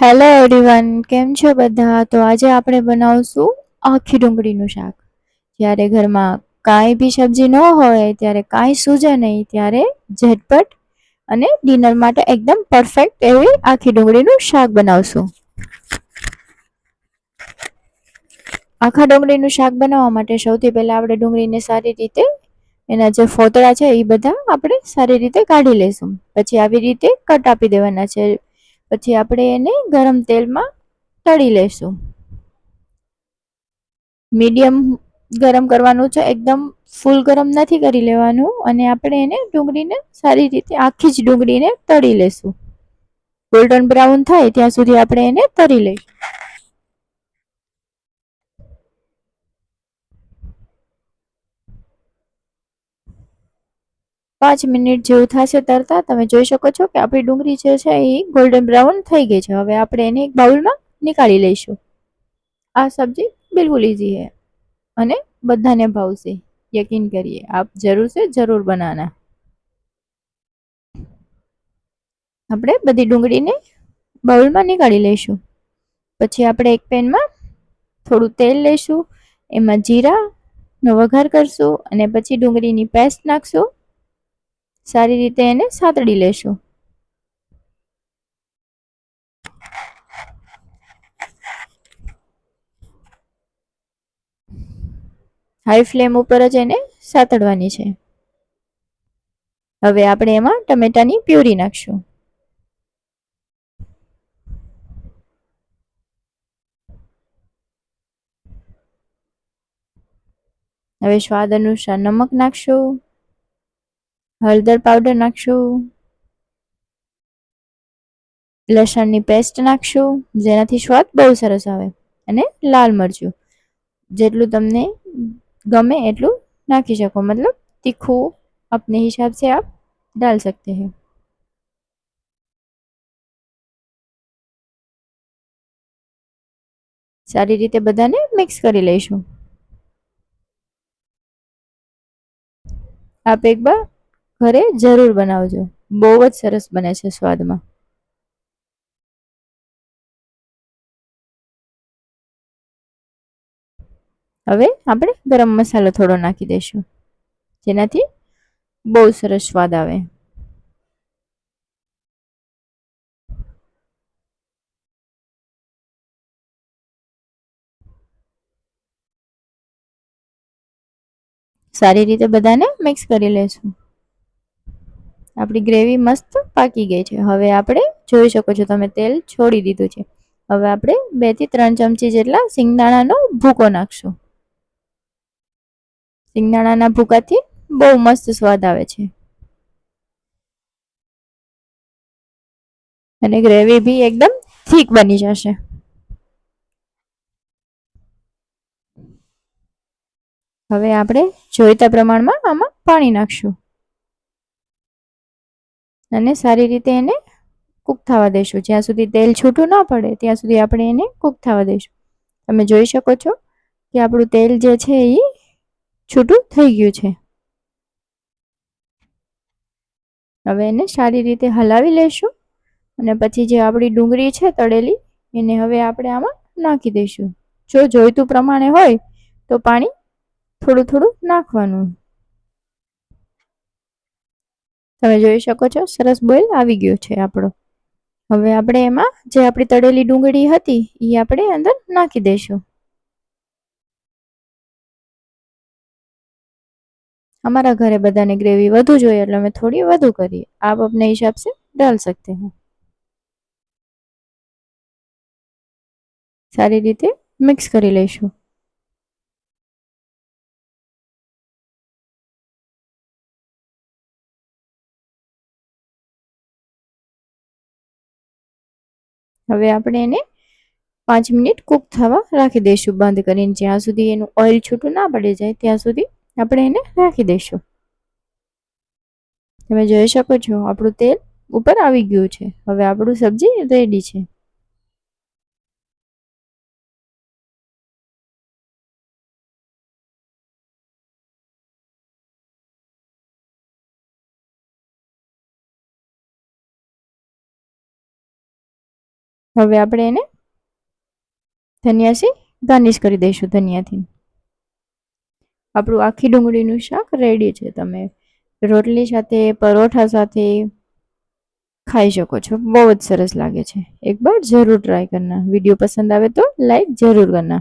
Hello everyone, કેમ છો બધા? તો આજે આપણે બનાવશું આખી ડુંગળીનું શાક. જ્યારે ઘરમાં કાંઈ બી સબ્જી ન હોય, ત્યારે કાંઈ સૂઝે નહીં, ત્યારે ઝટપટ અને ડિનર માટે એકદમ પરફેક્ટ એવી આખી ડુંગળીનું શાક બનાવશું. આખા ડુંગળીનું શાક બનાવવા માટે સૌથી પહેલા આપણે ડુંગળીને સારી રીતે એના જે ફોતળા છે એ બધા આપણે સારી રીતે કાઢી લઈશું. પછી આવી રીતે કટ આપી દેવાના છે. પછી આપણે એને ગરમ તેલમાં તળી લઈશું. મીડિયમ ગરમ કરવાનું છે, એકદમ ફૂલ ગરમ નથી કરી લેવાનું. અને આપણે એને ડુંગળીને સારી રીતે આખી જ ડુંગળીને તળી લેશું. ગોલ્ડન બ્રાઉન થાય ત્યાં સુધી આપણે એને તળી લઈશું. 5 મિનિટ જેવું થશે તરતા તમે જોઈ શકો છો કે આપણી ડુંગળી જે છે એ ગોલ્ડન બ્રાઉન થઈ ગઈ છે. હવે આપણે એને એક બાઉલમાં નીકાળી લઈશું. આ સબ્જી બિલકુલ ઈઝી છે અને બધાને ભાવશે. યકીન કરીએ, આપ જરૂર से જરૂર બનાના. આપણે બધી ડુંગળીને બાઉલમાં નીકાળી લઈશું. પછી આપણે એક પેનમાં થોડું તેલ લઈશું, એમાં જીરાનો વઘાર કરશું અને પછી ડુંગળીની પેસ્ટ નાખશું. સારી રીતે એને સાતળી લેશું. હાઈ ફ્લેમ ઉપર જ એને સાતળવાની છે. હવે આપણે એમાં ટમેટાની પ્યુરી નાખશું. હવે સ્વાદ અનુસાર નમક નાખશું, હળદર પાવડર નાખશું, લસણની પેસ્ટ નાખશું જેનાથી સ્વાદ બહુ સરસ આવે, અને લાલ મરચું જેટલું તમને ગમે એટલું નાખી શકો. મતલબ तीखू अपने हिसाब से आप डाल सकते हैं. સારી રીતે બધાને મિક્સ કરી લઈશું. આપ એકવાર ઘરે જરૂર બનાવજો, બહુ જ સરસ બને છે સ્વાદમાં. હવે આપણે ગરમ મસાલો થોડો નાખી દઈશું, જેનાથી બહુ સરસ સ્વાદ આવે. સારી રીતે બધાને મિક્સ કરી લઈશું. આપણી ગ્રેવી મસ્ત પાકી ગઈ છે. હવે આપણે જોઈ શકો છો તમે તેલ છોડી દીધું છે. હવે આપણે 2 થી 3 ચમચી જેટલા સિંગદાણાનો ભૂકો નાખશું. સિંગદાણાના ભૂકાથી બહુ મસ્ત સ્વાદ આવે છે અને ગ્રેવી બી એકદમ થીક બની જશે. હવે આપણે જોઈતા પ્રમાણમાં આમાં પાણી નાખશું અને સારી રીતે એને કૂક થવા દેશું. જ્યાં સુધી તેલ છૂટું ના પડે ત્યાં સુધી આપણે એને કૂક થવા દઈશું. તમે જોઈ શકો છો કે આપણું તેલ જે છે એ છૂટું થઈ ગયું છે. હવે એને સારી રીતે હલાવી લઈશું અને પછી જે આપણી ડુંગળી છે તળેલી એને હવે આપણે આમાં નાખી દઈશું. જો જોઈતું પ્રમાણે હોય તો પાણી થોડું થોડું નાખવાનું. તમે જોઈ શકો છો સરસ બોઇલ આવી ગયો છે આપણો. હવે આપણે એમાં જે આપણી તળેલી ડુંગળી હતી એ આપણે અંદર નાખી દઈશું. हमारा घरे बधाने ग्रेवी વધુ જોઈએ એટલે અમે થોડી વધુ કરીએ. आप अपने हिसाब से डाल सकते हैं. સારી રીતે મિક્સ કરી લઈશું. હવે આપણે એને 5 મિનિટ કૂક થવા રાખી દઈશું બંધ કરીને. જ્યાં સુધી એનું ઓઇલ છૂટું ના પડી જાય ત્યાં સુધી આપણે એને રાખી દઈશું. તમે જોઈ શકો છો આપણું તેલ ઉપર આવી ગયું છે. હવે આપણું સબ્જી રેડી છે. હવે આપણે એને ધનિયાથી ગાર્નિશ કરી દઈશું ધનિયાથી. આપણું આખી ડુંગળીનું શાક રેડી છે. તમે રોટલી સાથે, પરોઠા સાથે ખાઈ શકો છો. બહુ જ સરસ લાગે છે. એક બાર જરૂર ટ્રાય કરના. વિડીયો પસંદ આવે તો લાઈક જરૂર કરના.